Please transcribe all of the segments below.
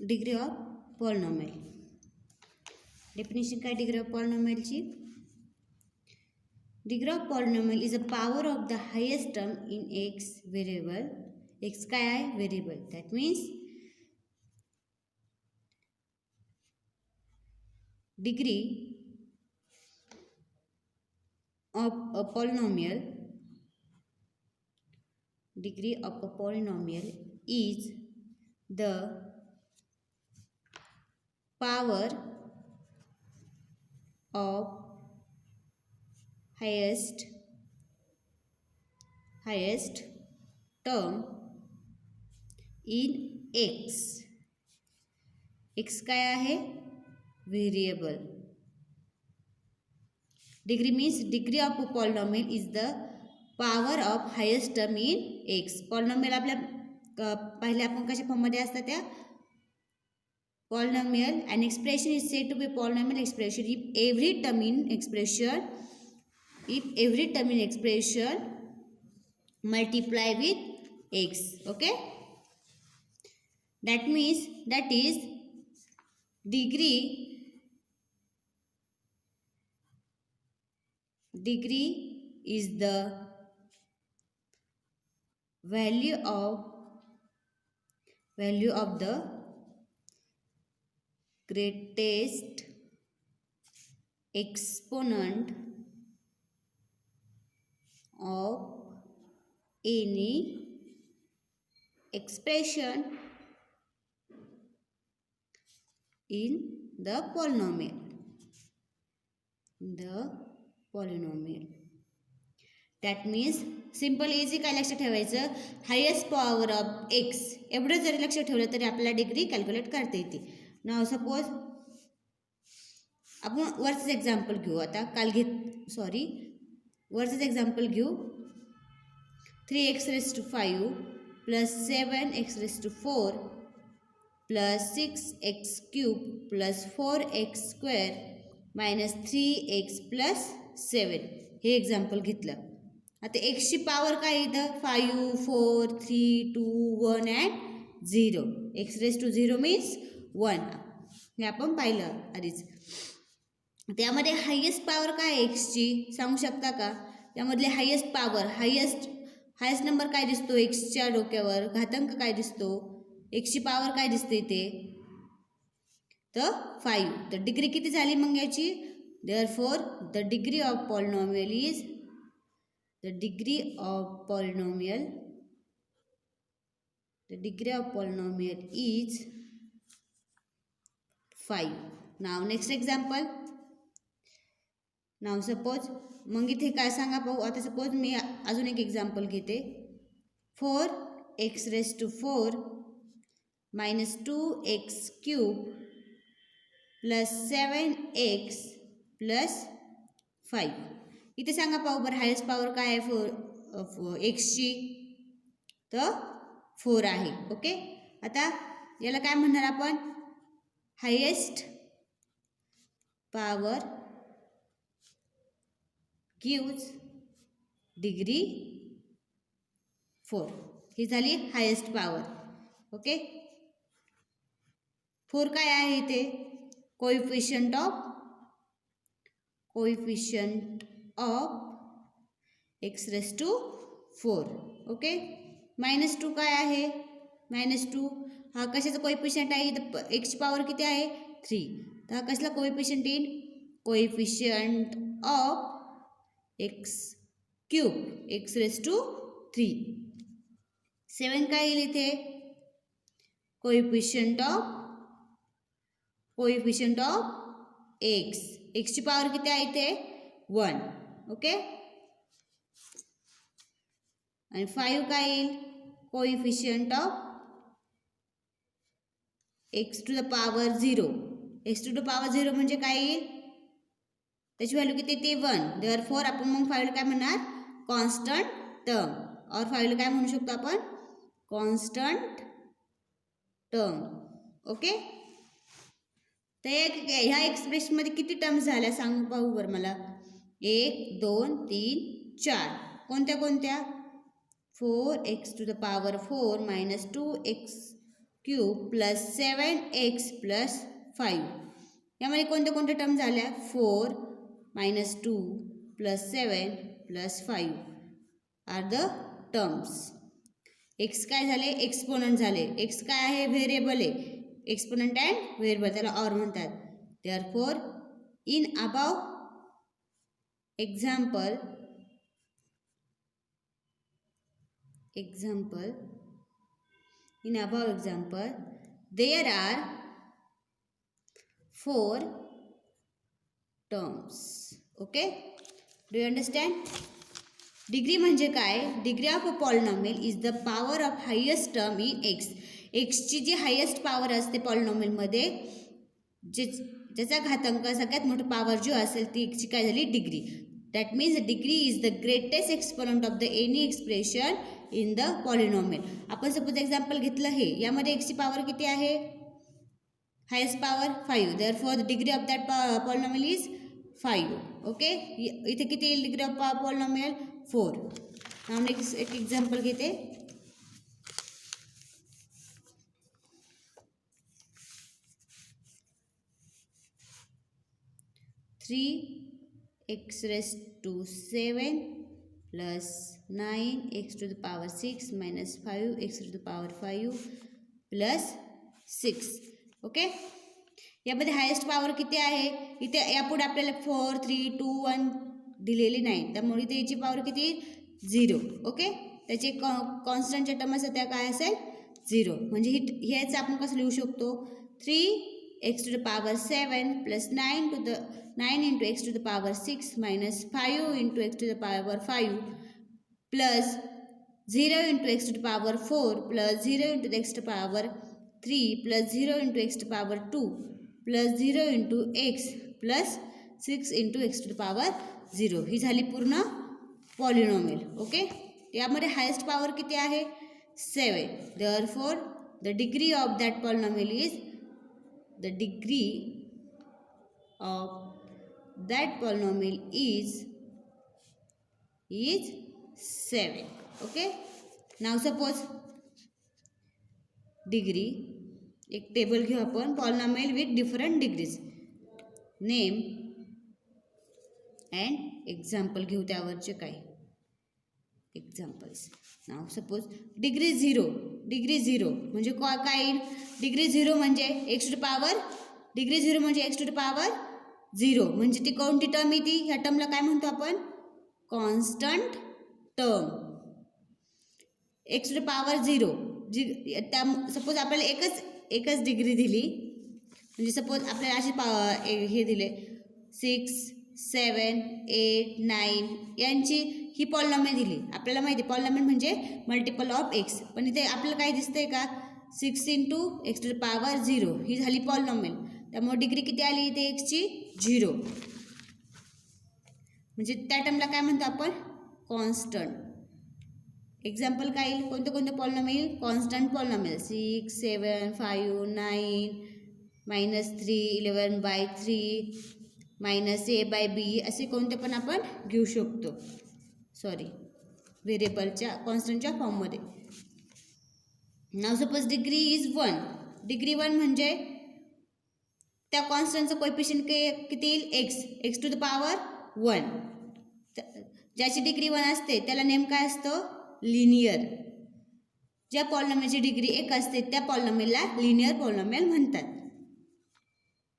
Degree of polynomial. Definition काय degree of पॉलिनॉमियलची? Degree of polynomial is a power of the highest term in x variable. X काय आहे? Variable. That means degree of a polynomial is the power of highest term in x. x काय आहे? Variable. Degree means degree of a polynomial is the power of highest term in X. Polynomial आपल्या पहिले आपण कशा फॉर्ममध्ये असतात त्या polynomial. And expression is said to be polynomial expression if every term in expression multiply with x. Okay, that means that is degree is the value of the greatest exponent of any expression in the polynomial. That means simple easy काय लक्षात ठेवायचं? Highest power of x एवढं जरी लक्षात ठेवलं तरी आपल्याला degree calculate करता येते. नाव सपोज आपण वरच एक्झाम्पल घेऊ. आता वरच एक्झाम्पल घेऊ. 3x⁵ plus 7x⁴ plus 6x³ plus 4x² minus 3x plus 7 हे एक्झाम्पल घेतलं. आता एक्सची पॉवर काय येतं? 5 4 3 2 1 अँड 0. x⁵ मीन्स 1 हे आपण पाहिलं आधीच. त्यामध्ये हायेस्ट पॉवर काय आहे एक्सची सांगू शकता का? त्यामधले हायेस्ट पॉवर हायेस्ट नंबर काय दिसतो एक्सच्या डोक्यावर? घातांक काय दिसतो? एक्सची पॉवर काय दिसते ते? तर 5. तर डिग्री किती झाली मग याची? Therefore the degree of polynomial is is 5. Now next example. Now suppose मग इथे काय सांगा पाहू. आता सपोज मी अजून एक एक्झाम्पल घेते. 4x⁴ minus 2x³ plus 7x plus 5. इथे सांगा पाहू बरं हायेस्ट पॉवर काय आहे एक्सची? तर 4 आहे. ओके, आता याला काय म्हणणार आपण? Highest power gives degree 4. ही झाली हायेस्ट पॉवर. ओके, 4 काय आहे इथे? Coefficient of x⁴. ओके, -2 काय आहे? -2 हा कशाचा कोएफिशियंट आहे? इथं एक्सची पॉवर किती आहे? 3. तर हा कसला कोएफिशियंट येईल? Coefficient of x³ x⁵. 7 काय येईल इथे? कोएफिशियंट ऑफ एक्सची पॉवर किती आहे इथे? 1. ओके, आणि 5 काय येईल? Coefficient of x⁴. x⁴ म्हणजे काय येईल? त्याची व्हॅल्यू किती? ते 1. देअरफॉर आपण मग 5 काय म्हणणार? Constant term. और 5 काय म्हणू शकतो आपण? Constant term. ओके, तर ह्या एक्सप्रेशनमध्ये किती टर्म्स झाल्या सांग पाहू बरं मला. 1 2 3 4. कोणत्या? 4x⁴ minus 2x³ cube plus 7x+5. यामध्ये कोणत्या कोणत्या टर्म झाल्या? 4 - 2 + 7 + 5 आर द टर्म्स. एक्स काय झाले? एक्सपोनंट झाले. एक्स काय आहे? व्हेरिएबल आहे. एक्सपोनंट अँड व्हेरिएबल, त्याला ऑर म्हणतात. Therefore in above example there are 4 terms. Okay, do you understand? Degree म्हणजे काय? Degree of a polynomial is the power of highest term in x. एक्सची जी हायेस्ट पॉवर असते पॉलिनॉमियलमध्ये, ज्याचा घातांक सगळ्यात मोठी पॉवर जो असेल ती एक्सची काय झाली? Degree. That means degree is the greatest exponent of the any expression in the polynomial. आपण सपोज एक्झाम्पल घेतलं हे, यामध्ये एक्सची पॉवर किती आहे? Highest power 5. Therefore the degree of that polynomial is 5. Okay, इथे किती येईल डिग्री ऑफ पॉलिनॉमियल? 4. नेक्स्ट एक एक्झाम्पल घेते. 3x⁷ plus 9x⁻6 minus 5x⁵ plus 6. Okay, यामध्ये हायेस्ट पॉवर किती आहे? इथे यापुढे आपल्याला 4, 3, 2, 1 दिलेली नाही, त्यामुळे इथे याची पॉवर किती? 0. ओके, त्याचे कॉन्स्टंटच्या टर्म असतात त्या काय असेल? 0. म्हणजे हेच आपण कसं लिहू शकतो? 3x⁷ plus 9 into x⁻6 minus 5 into x⁵ plus 0 into x⁴ plus 0 into x⁻3 plus 0 into x⁻2 plus 0 into x plus 6 into x⁻0. ही झाली पूर्ण पॉलिनॉमियल. ओके, यामध्ये हायेस्ट पॉवर किती आहे? 7. Therefore the degree of that polynomial is 7. Okay, now suppose degree, एक table घेऊ आपण, polynomial with different degrees. Name and example घेऊ त्यावरचे काही एक्झाम्पल्स. नाव सपोज डिग्री 0 म्हणजे काय येईल? डिग्री 0 म्हणजे डिग्री 0 म्हणजे x⁻0 म्हणजे ती कोणती टर्म येते? ह्या टर्मला काय म्हणतो आपण? Constant term. x⁻0 त्या सपोज आपल्याला एकच डिग्री दिली, म्हणजे सपोज आपल्याला अशी हे दिले 6, 7, 8, 9 यांची ही पॉलिनॉमियल दिली. आपल्याला माहिती आहे पॉलिनॉमियल म्हणजे मल्टिपल ऑफ एक्स, पण इथे आपल्याला काय दिसतंय का? 6 into x⁻0 ही झाली पॉलिनॉमियल. त्यामुळे डिग्री किती आली इथे? एक्सची 0. म्हणजे त्या टर्मला काय म्हणतो आपण? कॉन्स्टंट. एक्झाम्पल काय येईल? कोणते कोणते पॉलिनॉमियल? Constant polynomial. 6, 7, 5, 9, -3, 11/3, -a/b असे कोणते पण आपण घेऊ शकतो. व्हेरिएबलच्या कॉन्स्टंटच्या फॉर्ममध्ये. नाव सपोज डिग्री इज 1. डिग्री 1 म्हणजे त्या कॉन्स्टंटचं कोएफिशियंट किती येईल? x⁻1. ज्याची डिग्री 1 असते त्याला नेम काय असतं? लिनियर. ज्या पॉलिनॉमियलची डिग्री 1 असते त्या पॉलिनॉमियलला लिनियर पॉलिनॉमियल म्हणतात.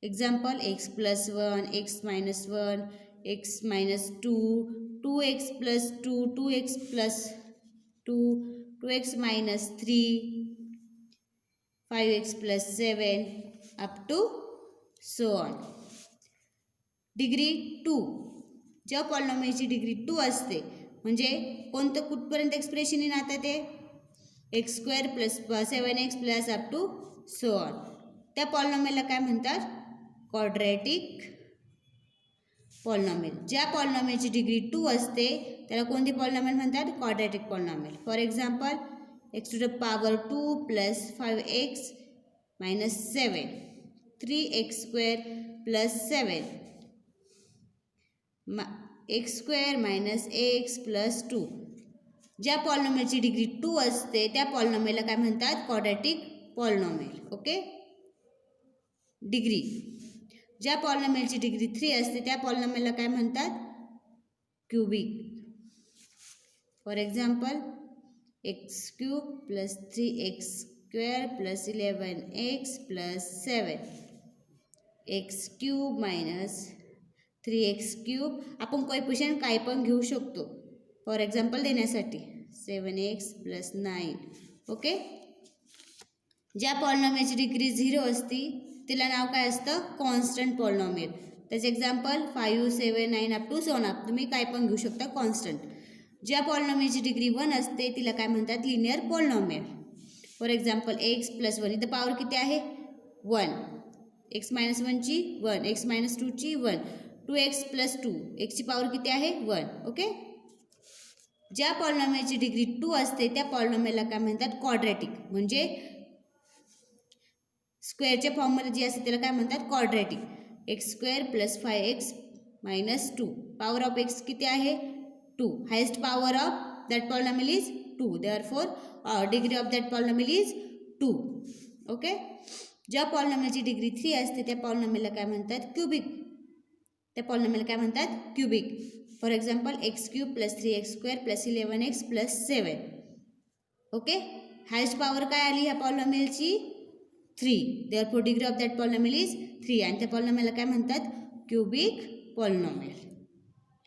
Example x+1, x-1, x-2, 2x + 2, 2x + 2, 2x - 3, 5x + 7 up to so on. Degree 2, ज्या पॉलिनॉमियलची डिग्री 2 असते म्हणजे कोणतं कुठपर्यंत एक्सप्रेशन येईल आता ते? x² + 7x + up to so on. त्या पॉलिनॉमियलला काय म्हणतात? Quadratic polynomial. ज्या पॉलिनॉमियलची डिग्री 2 असते त्याला कोणती पॉलिनॉमियल म्हणतात? Quadratic polynomial. For example x⁻2 + 5x - 7, 3x² + 7, x² - ax + 2. ज्या पॉलिनॉमियलची डिग्री 2 असते त्या पॉलिनॉमियलला काय म्हणतात? Quadratic polynomial. Okay, degree. ज्या पॉलिनॉमियलची डिग्री 3 असते त्या पॉलिनॉमियलला काय म्हणतात? Cubic. For example x cube plus 3x square plus 11x plus 7 x cube minus 3x cube. आपण कोएफिशियंट काय पण घेऊ शकतो फॉर एक्झाम्पल देण्यासाठी. 7x plus 9. ओके, ज्या पॉलिनॉमियलची डिग्री 0 असती तिला नाव काय असतं? Constant polynomial. त्याचे एक्झाम्पल 5, 7, 9 अप टू 7 अप. तुम्ही काय पण घेऊ शकता कॉन्स्टंट. ज्या पॉलिनॉमियलची डिग्री 1 असते तिला काय म्हणतात? Linear polynomial. For example x plus 1, इथं पॉवर किती आहे? 1. एक्स मायनस 1ची 1, एक्स मायनस 2ची 1, 2x प्लस 2, एक्सची पॉवर किती आहे? 1. ओके, ज्या पॉलिनॉमियलची डिग्री 2 असते त्या पॉलिनॉमियलला काय म्हणतात? क्वाड्रॅटिक. म्हणजे स्क्वेअरच्या फॉर्ममध्ये जे असते त्याला काय म्हणतात? Quadratic. X square plus 5x minus 2. Power of x किती आहे? 2. Highest power of that polynomial is 2. Therefore degree of that polynomial is 2. Okay, ज्या पॉलिनॉमियलची डिग्री 3 असते त्या पॉलिनॉमियलला काय म्हणतात? क्युबिक. त्या पॉलिनॉमियलला काय म्हणतात? Cubic. For example x cube plus 3x square plus 11x plus 7. Okay, highest power काय आली ह्या पॉलिनॉमियलची? 3. Therefore degree of that polynomial is 3. आणि त्या पॉलिनॉमियलला काय म्हणतात? Cubic polynomial.